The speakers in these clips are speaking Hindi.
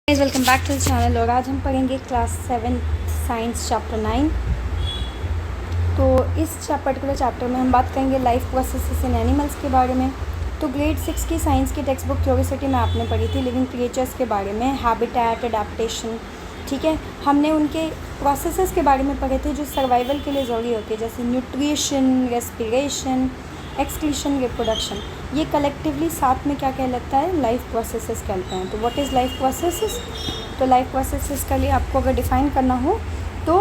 Welcome back to the channel. और आज हम पढ़ेंगे क्लास 7 साइंस चैप्टर 9। तो इस पर्टिकुलर चैप्टर में हम बात करेंगे लाइफ प्रोसेसेस इन एनिमल्स के बारे में। तो ग्रेड 6 की साइंस की टेक्स्ट बुक क्यूरियोसिटी में आपने पढ़ी थी लिविंग क्रिएचर्स के बारे में, हैबिटेट, अडेप्टेशन। ठीक है, हमने उनके प्रोसेसेस के बारे में पढ़े थे जो सर्वाइवल के लिए ज़रूरी होते हैं, जैसे न्यूट्रिशन, रेस्पिरेशन, एक्सक्रीशन, रिप्रोडक्शन। ये कलेक्टिवली साथ में क्या कहलाता है? लाइफ प्रोसेसेस कहते हैं। तो व्हाट इज़ लाइफ प्रोसेसेस? तो लाइफ प्रोसेसेस के लिए आपको अगर डिफ़ाइन करना हो तो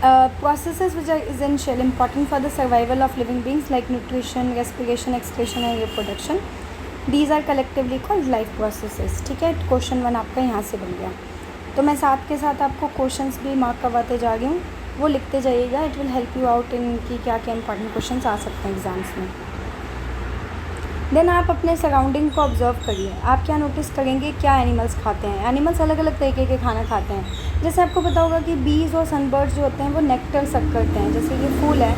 processes which are essential important for the survival of living beings like nutrition, respiration, excretion and reproduction, these are collectively called life processes. ठीक है, क्वेश्चन 1 आपका यहाँ से बन गया। तो मैं साथ के साथ आपको क्वेश्चंस भी मार्क करवाते जा रही हूँ, वो लिखते जाइएगा। It will help you out in कि क्या क्या इंपॉर्टेंट क्वेश्चंस आ सकते हैं एग्जाम्स में। देन आप अपने सराउंडिंग को ऑब्जर्व करिए। आप क्या नोटिस करेंगे, क्या एनिमल्स खाते हैं? एनिमल्स अलग अलग तरीके के खाना खाते हैं। जैसे आपको पता होगा कि बीज और सनबर्ड्स जो होते हैं वो नेक्टर सक करते हैं। जैसे ये फूल है,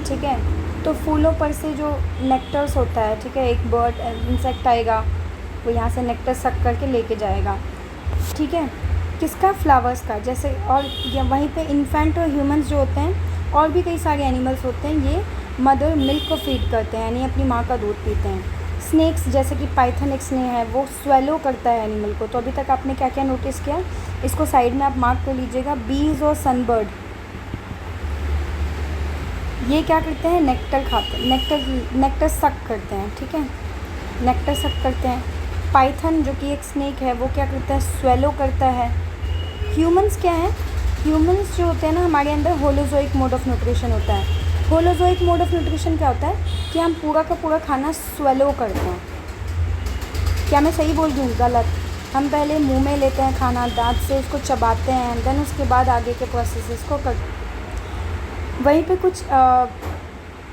ठीक है, तो फूलों पर से जो नेक्टर्स होता है, ठीक है, एक बर्ड इंसेक्ट आएगा, वो यहाँ से नेक्टर सक करके लेके जाएगा। ठीक है, किसका? फ्लावर्स का। जैसे और वहीं पे इन्फेंट और ह्यूमंस जो होते हैं, और भी कई सारे एनिमल्स होते हैं, ये मदर मिल्क को फीड करते हैं, यानी अपनी माँ का दूध पीते हैं। स्नेक्स जैसे कि पाइथन एक स्नेक है, वो स्वेलो करता है एनिमल को। तो अभी तक आपने क्या क्या नोटिस किया, इसको साइड में आप मार्क कर लीजिएगा। बीज और सनबर्ड ये क्या करते हैं? नेक्टर खाते हैं, नेक्टर सक करते हैं। ठीक है, नेक्टर सक करते हैं। पाइथन जो कि एक स्नेक है, वो क्या करता है? स्वेलो करता है। ह्यूमंस क्या है? ह्यूमंस जो होते हैं ना, हमारे अंदर होलोजोइक मोड ऑफ न्यूट्रिशन होता है। होलोजोइक मोड ऑफ न्यूट्रिशन क्या होता है कि हम पूरा का पूरा खाना स्वेलो करते हैं। क्या मैं सही बोल रही हूँ? गलत। हम पहले मुंह में लेते हैं खाना, दांत से उसको चबाते हैं, देन उसके बाद आगे के प्रोसेसेस को करते। वहीं पे कुछ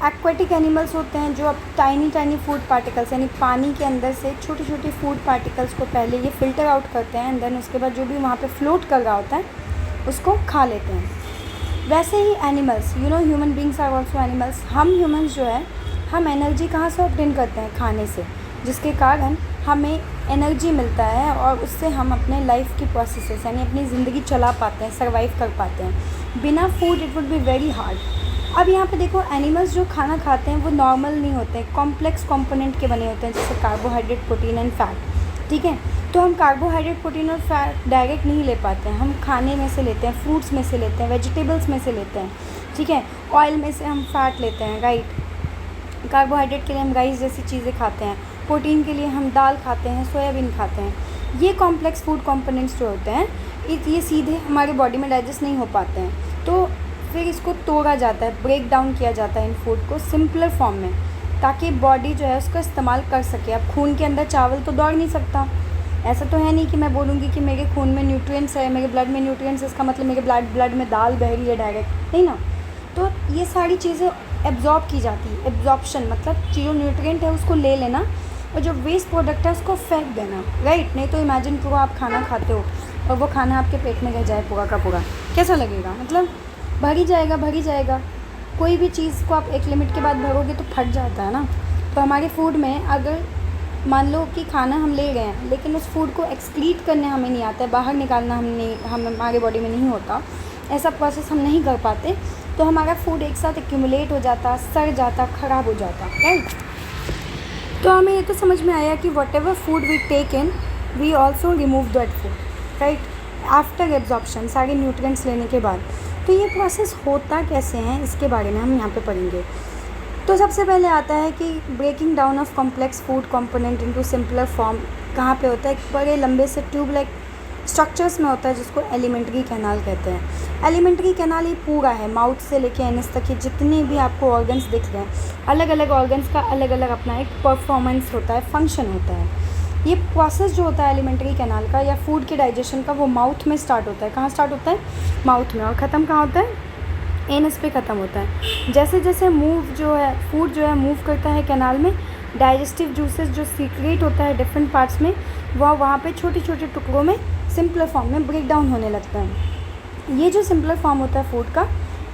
एक्वेटिक एनिमल्स होते हैं जो अब टाइनी फूड पार्टिकल्स, यानी पानी के अंदर से छोटी छोटी फूड पार्टिकल्स को पहले ये फ़िल्टर आउट करते हैं, एंड देन उसके बाद जो भी वहाँ पे फ्लोट कर रहा होता है उसको खा लेते हैं। वैसे ही animals, human beings are also animals. हम ह्यूमंस जो है, हम एनर्जी कहाँ से ऑब्टेन करते हैं? खाने से, जिसके कारण हमें एनर्जी मिलता है और उससे हम अपने लाइफ की प्रोसेसेस, यानी अपनी ज़िंदगी चला पाते हैं, सर्वाइव कर पाते हैं। बिना food it would be very hard. अब यहाँ पे देखो, एनिमल्स जो खाना खाते हैं वो नॉर्मल नहीं होते हैं, कॉम्प्लेक्स कंपोनेंट के बने होते हैं, जैसे कार्बोहाइड्रेट, प्रोटीन एंड फैट। ठीक है, तो हम कार्बोहाइड्रेट, प्रोटीन और फैट डायरेक्ट नहीं ले पाते हैं, हम खाने में से लेते हैं, फ्रूट्स में से लेते हैं, वेजिटेबल्स में से लेते हैं। ठीक है, ऑयल में से हम फैट लेते हैं, राइट। कार्बोहाइड्रेट के लिए हम राइस जैसी चीज़ें खाते हैं, प्रोटीन के लिए हम दाल खाते हैं, सोयाबीन खाते हैं। ये कॉम्प्लेक्स फूड कंपोनेंट्स जो होते हैं, ये सीधे हमारे बॉडी में डाइजेस्ट नहीं हो पाते हैं, तो फिर इसको तोड़ा जाता है, ब्रेक डाउन किया जाता है इन फूड को सिंपलर फॉर्म में, ताकि बॉडी जो है उसका इस्तेमाल कर सके। अब खून के अंदर चावल तो दौड़ नहीं सकता। ऐसा तो है नहीं कि मैं बोलूँगी कि मेरे खून में न्यूट्रिएंट्स है, मेरे ब्लड में न्यूट्रिएंट्स है, इसका मतलब मेरे ब्लड में दाल बह रही है डायरेक्ट, नहीं ना। तो ये सारी चीज़ें एब्जॉर्ब की जाती है। एब्जॉर्प्शन मतलब जो न्यूट्रिएंट है उसको ले लेना, और जो वेस्ट प्रोडक्ट है उसको फेंक देना, राइट। नहीं तो इमेजिन करो आप खाना खाते हो और वो खाना आपके पेट में रह जाए पूरा का पूरा, कैसा लगेगा? मतलब भर ही जाएगा। कोई भी चीज़ को आप एक लिमिट के बाद भरोगे तो फट जाता है ना। तो हमारे फूड में अगर मान लो कि खाना हम ले गए हैं, लेकिन उस फूड को एक्सक्रीट करने हमें नहीं आता है, बाहर निकालना हमारे बॉडी में नहीं होता, ऐसा प्रोसेस हम नहीं कर पाते, तो हमारा फूड एक साथ एक्यूमुलेट हो जाता, सड़ जाता, ख़राब हो जाता, राइट। तो हमें ये तो समझ में आया कि whatever food we take in, we also remove that food, right, after absorption, सारे न्यूट्रिएंट्स लेने के बाद। तो ये प्रोसेस होता कैसे हैं, इसके बारे में हम यहाँ पे पढ़ेंगे। तो सबसे पहले आता है कि breaking down of complex food component into simpler form कहाँ पे होता है? बड़े लंबे से ट्यूब लाइक स्ट्रक्चर्स में होता है, जिसको एलिमेंट्री कैनाल कहते हैं। एलिमेंट्री कैनाल ये पूरा है, माउथ से लेके एनस तक के जितने भी आपको ऑर्गन्स दिख रहे हैं, अलग अलग ऑर्गन्स का अलग अलग अपना एक परफॉर्मेंस होता है, फंक्शन होता है। ये प्रोसेस जो होता है एलिमेंट्री कैनाल का या फूड के डाइजेशन का, वो माउथ में स्टार्ट होता है। कहाँ स्टार्ट होता है? माउथ में। और ख़त्म कहाँ होता है? एनस पे ख़त्म होता है। जैसे जैसे फूड जो है मूव करता है कैनाल में, डाइजेस्टिव जूसेस जो सीक्रेट होता है डिफरेंट पार्ट्स में, वह वहाँ पे छोटे छोटे टुकड़ों में सिंपलर फॉर्म में ब्रेक डाउन होने लगता है। ये जो सिंपलर फॉर्म होता है फूड का,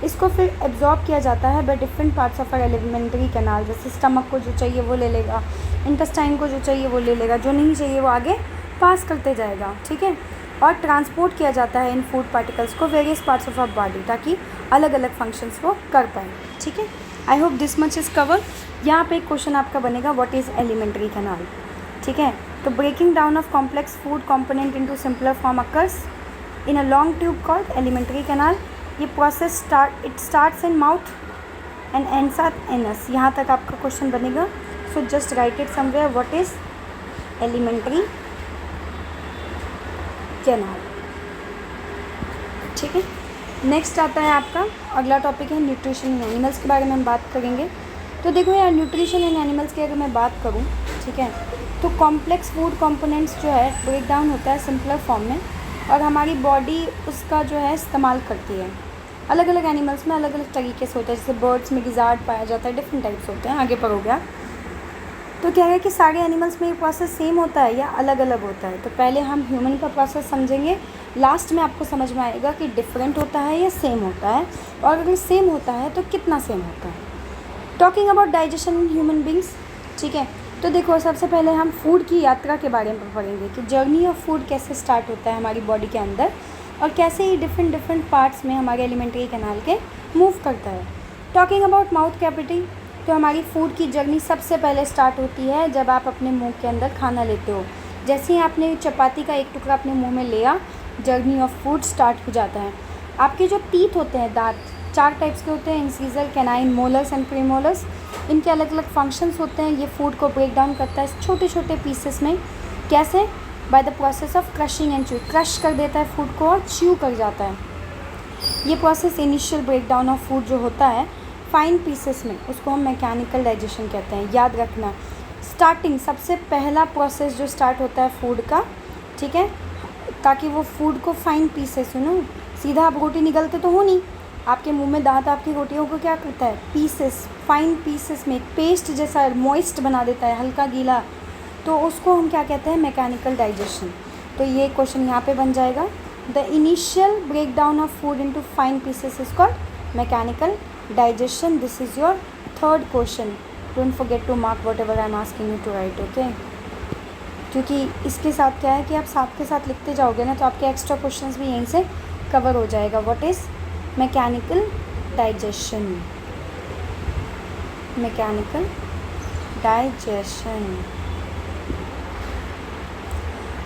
इसको फिर एब्जॉर्ब किया जाता है by different parts of our alimentary canal. जैसे स्टमक को जो चाहिए वो ले लेगा, इंटेस्टाइन को जो चाहिए वो ले लेगा, जो नहीं चाहिए वो आगे पास करते जाएगा, ठीक है। और ट्रांसपोर्ट किया जाता है इन फूड पार्टिकल्स को various parts of our body, ताकि अलग अलग फंक्शंस वो कर पाए, ठीक है। I hope this much is cover. यहाँ पे एक क्वेश्चन आपका बनेगा, व्हाट इज़ एलिमेंट्री कैनाल, ठीक है। तो breaking down of complex food component into simpler form occurs in a long tube called alimentary canal. ये process starts in mouth and ends at anus. यहाँ तक आपका क्वेश्चन बनेगा। So just write it somewhere, what is alimentary canal, ठीक है। नेक्स्ट आता है आपका अगला टॉपिक है न्यूट्रिशन इन एनिमल्स के बारे में हम बात करेंगे। तो देखो यार, न्यूट्रिशन इन एनिमल्स की अगर मैं बात करूँ, ठीक है, तो कॉम्प्लेक्स फूड कंपोनेंट्स जो है ब्रेक डाउन होता है सिंपलर फॉर्म में, और हमारी बॉडी उसका जो है इस्तेमाल करती है। अलग अलग एनिमल्स में अलग अलग तरीके से होता है, जैसे बर्ड्स में गिजार्ड पाया जाता है, डिफरेंट टाइप्स होते हैं, आगे पढ़ोगे आप। तो क्या है कि सारे एनिमल्स में ये प्रोसेस सेम होता है या अलग अलग होता है। तो पहले हम ह्यूमन का प्रोसेस समझेंगे, लास्ट में आपको समझ में आएगा कि डिफरेंट होता है या सेम होता है, और अगर सेम होता है तो कितना सेम होता है। Talking about digestion in human beings, ठीक है। तो देखो, सबसे पहले हम फूड की यात्रा के बारे में पढ़ेंगे कि जर्नी ऑफ फूड कैसे स्टार्ट होता है हमारी बॉडी के अंदर, और कैसे ये डिफरेंट पार्ट्स में हमारे एलिमेंट्री कैनाल के मूव करता है। टॉकिंग अबाउट माउथ कैविटी, तो हमारी फूड की जर्नी सबसे पहले स्टार्ट होती है जब आप अपने मुंह के अंदर खाना लेते हो। जैसे ही आपने चपाती का एक टुकड़ा अपने मुंह में लिया, जर्नी ऑफ फूड स्टार्ट हो जाता है। आपके जो टीथ होते हैं, दांत 4 टाइप्स के होते हैं, incisor, canine, molars and premolars. इनके अलग अलग फंक्शंस होते हैं। ये फूड को ब्रेक डाउन करता है छोटे छोटे पीसेस में। कैसे? By the process of crushing and chew, crush कर देता है फूड को और च्यू कर जाता है। ये process initial break down of food जो होता है फाइन पीसेस में, उसको हम मैकेनिकल डाइजेशन कहते हैं। याद रखना, स्टार्टिंग सबसे पहला प्रोसेस जो स्टार्ट होता है फूड का, ठीक है, ताकि वो फूड को फाइन पीसेस, सीधा आप रोटी निगलते तो हो नहीं, आपके मुंह में दांत आपकी रोटियों को क्या करता है, पीसेस, फाइन पीसेस में पेस्ट जैसा मॉइस्ट बना देता है, हल्का गीला, तो उसको हम क्या कहते हैं, मैकेनिकल डाइजेशन। तो ये क्वेश्चन यहाँ पे बन जाएगा, the initial break down of food into fine pieces is called mechanical digestion. This is your third question. Don't forget to mark whatever I am asking you to write, okay. क्योंकि इसके साथ क्या है कि आप साथ के साथ लिखते जाओगे ना, तो आपके एक्स्ट्रा क्वेश्चंस भी यहीं से कवर हो जाएगा। What is mechanical digestion, mechanical digestion.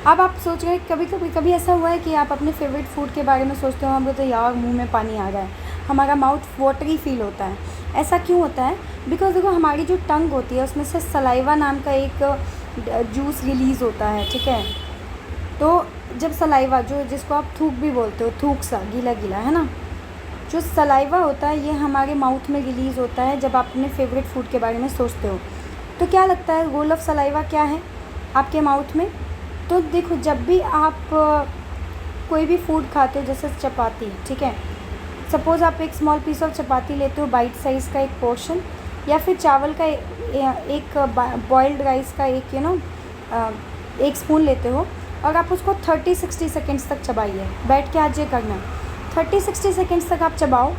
अब आप सोच रहे हैं, कभी ऐसा हुआ है कि आप अपने फेवरेट फूड के बारे में सोचते हो, हमें तो यार मुंह में पानी आ रहा है, हमारा माउथ वाटरी फील होता है। ऐसा क्यों होता है? बिकॉज देखो, हमारी जो टंग होती है उसमें से सलाइवा नाम का एक जूस रिलीज़ होता है, ठीक है। तो जब सलाइवा, जो जिसको आप थूक भी बोलते हो, थूक सा गीला गीला, है ना, जो सलाइवा होता है ये हमारे माउथ में रिलीज़ होता है जब आप अपने फेवरेट फूड के बारे में सोचते हो। तो क्या लगता है, रोल ऑफ सलाइवा क्या है आपके माउथ में? तो देखो, जब भी आप कोई भी फूड खाते हो, जैसे चपाती, ठीक है, सपोज़ आप एक स्मॉल पीस ऑफ चपाती लेते हो, बाइट साइज़ का एक पोर्शन, या फिर चावल का एक बॉइल्ड राइस का एक एक स्पून लेते हो, और आप उसको 30-60 सेकेंड्स तक चबाइए। बैठ के आज ये करना, 30-60 सेकेंड्स तक आप चबाओ।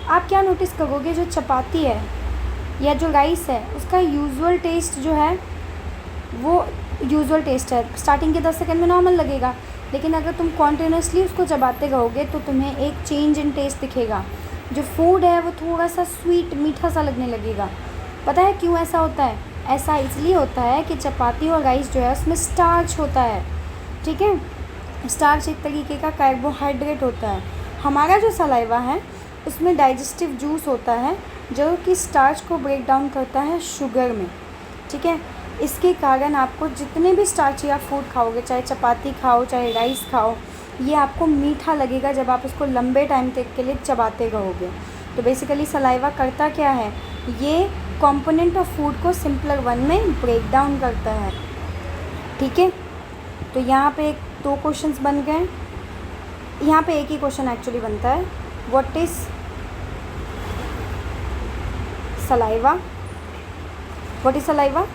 आप क्या नोटिस करोगे, जो चपाती है या जो राइस है उसका यूजुअल टेस्ट जो है वो यूजुअल टेस्ट है। स्टार्टिंग के 10 सेकंड में नॉर्मल लगेगा, लेकिन अगर तुम कॉन्टिन्यूसली उसको चबाते रहोगे तो तुम्हें एक चेंज इन टेस्ट दिखेगा। जो फूड है वो थोड़ा सा स्वीट, मीठा सा लगने लगेगा। पता है क्यों ऐसा होता है? ऐसा इसलिए होता है कि चपाती और राइस जो है उसमें स्टार्च होता है, ठीक है। स्टार्च एक तरीके का कार्बोहाइड्रेट होता है। हमारा जो सलाइवा है उसमें डाइजेस्टिव जूस होता है जो कि स्टार्च को ब्रेक डाउन करता है शुगर में, ठीक है। इसके कारण आपको जितने भी स्टार्ची आप फूड खाओगे, चाहे चपाती खाओ चाहे राइस खाओ, ये आपको मीठा लगेगा जब आप उसको लंबे टाइम तक के लिए चबाते रहोगे। तो बेसिकली सलाइवा करता क्या है, ये कंपोनेंट ऑफ फूड को सिंपलर वन में ब्रेक डाउन करता है, ठीक है। तो यहाँ पे 2 क्वेश्चंस बन गए, यहाँ पे एक ही क्वेश्चन एक्चुअली बनता है, what is saliva. What is saliva?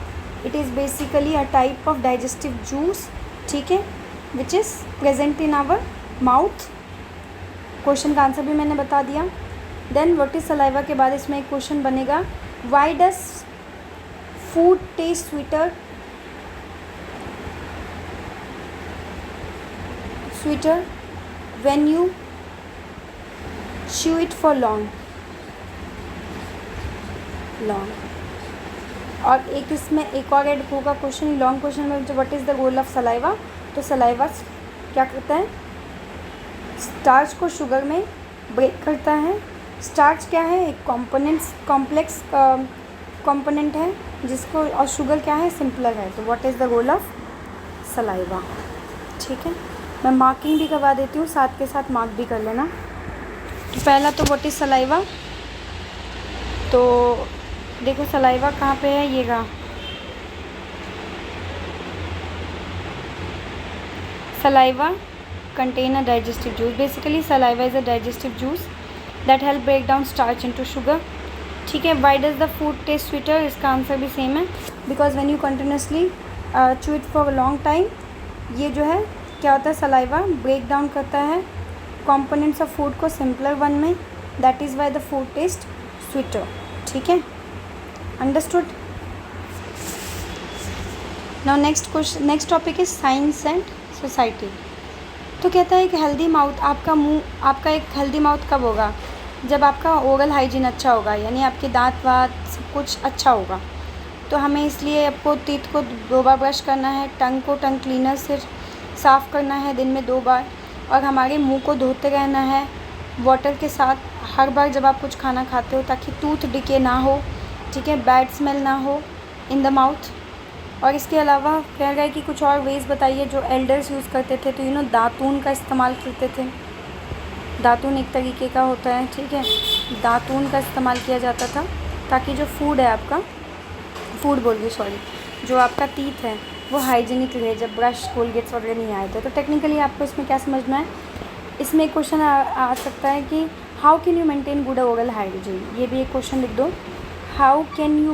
It is basically a type of digestive juice, ठीक है, which is present in our mouth. Question का आंसर भी मैंने बता दिया। देन व्हाट इज़ सलाइवा के बाद इसमें एक क्वेश्चन बनेगा, why does food taste sweeter. sweeter when you chew it for long. और एक इसमें एक और ऐड होगा क्वेश्चन, लॉन्ग क्वेश्चन में जो what is the role of saliva, तो सलाइवा क्या करता है, स्टार्च को शुगर में ब्रेक करता है। स्टार्च क्या है, एक कॉम्प्लेक्स कंपोनेंट है जिसको, और शुगर क्या है, सिंपलर है। तो what is the role of saliva, ठीक है। मैं मार्किंग भी करवा देती हूँ, साथ के साथ मार्क भी कर लेना। तो पहला तो व्हाट इज़ सलाइवा, तो देखो सलाइवा कहाँ पे है, ये रहा। Saliva contain a digestive juice. Basically saliva is a digestive juice that help break down starch into sugar, ठीक है। why does the food taste sweeter, इसका आंसर भी सेम है, because when you continuously chew it for a long time, ये जो है क्या होता है, सलाइवा ब्रेक डाउन करता है कंपोनेंट्स ऑफ फूड को सिंपलर वन में, that is why the food taste sweeter, ठीक है। Understood. Now next topic is science and society. तो कहता है कि हेल्दी माउथ, आपका एक हेल्दी माउथ कब होगा, जब आपका ओरल हाइजीन अच्छा होगा, यानी आपके दांत वात सब कुछ अच्छा होगा। तो हमें इसलिए आपको टीथ को 2 बार ब्रश करना है, टंग को टंग क्लीनर से साफ़ करना है दिन में 2 बार, और हमारे मुंह को धोते रहना है वाटर के साथ हर बार जब आप कुछ खाना खाते हो, ताकि टूथ डिके ना हो, ठीक है, बैड स्मेल ना हो इन द माउथ। और इसके अलावा कह रहा है कि कुछ और वेज़ बताइए जो एल्डर्स यूज़ करते थे। तो दातून का इस्तेमाल करते थे, दातून एक तरीके का होता है, ठीक है, दातून का इस्तेमाल किया जाता था ताकि जो फूड है आपका, जो आपका टीथ है वो हाइजीनिक रहे, जब ब्रश कोलगेट्स वगैरह नहीं आए थे। तो टेक्निकली आपको इसमें क्या समझना है, इसमें एक क्वेश्चन आ सकता है कि how can you maintain good oral hygiene, ये भी एक क्वेश्चन लिख दो। How can you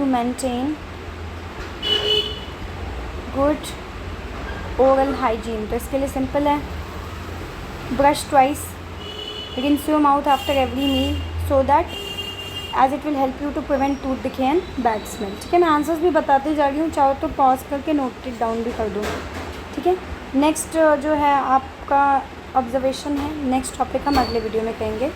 maintain good oral hygiene, तो इसके लिए सिंपल है, brush twice, rinse your mouth after every meal so that as it will help you to prevent tooth decay and bad smell, ठीक है। मैं आंसर्स भी बताते जा रही हूँ, चाहो तो पॉज करके नोट इट डाउन भी कर दो, ठीक है। नेक्स्ट जो है आपका ऑब्जर्वेशन है, नेक्स्ट टॉपिक हम अगले वीडियो में करेंगे।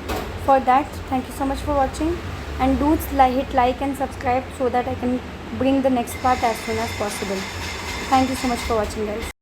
For that thank you so much for watching and do hit like and subscribe so that I can bring the next part as soon as possible. Thank you so much for watching, guys.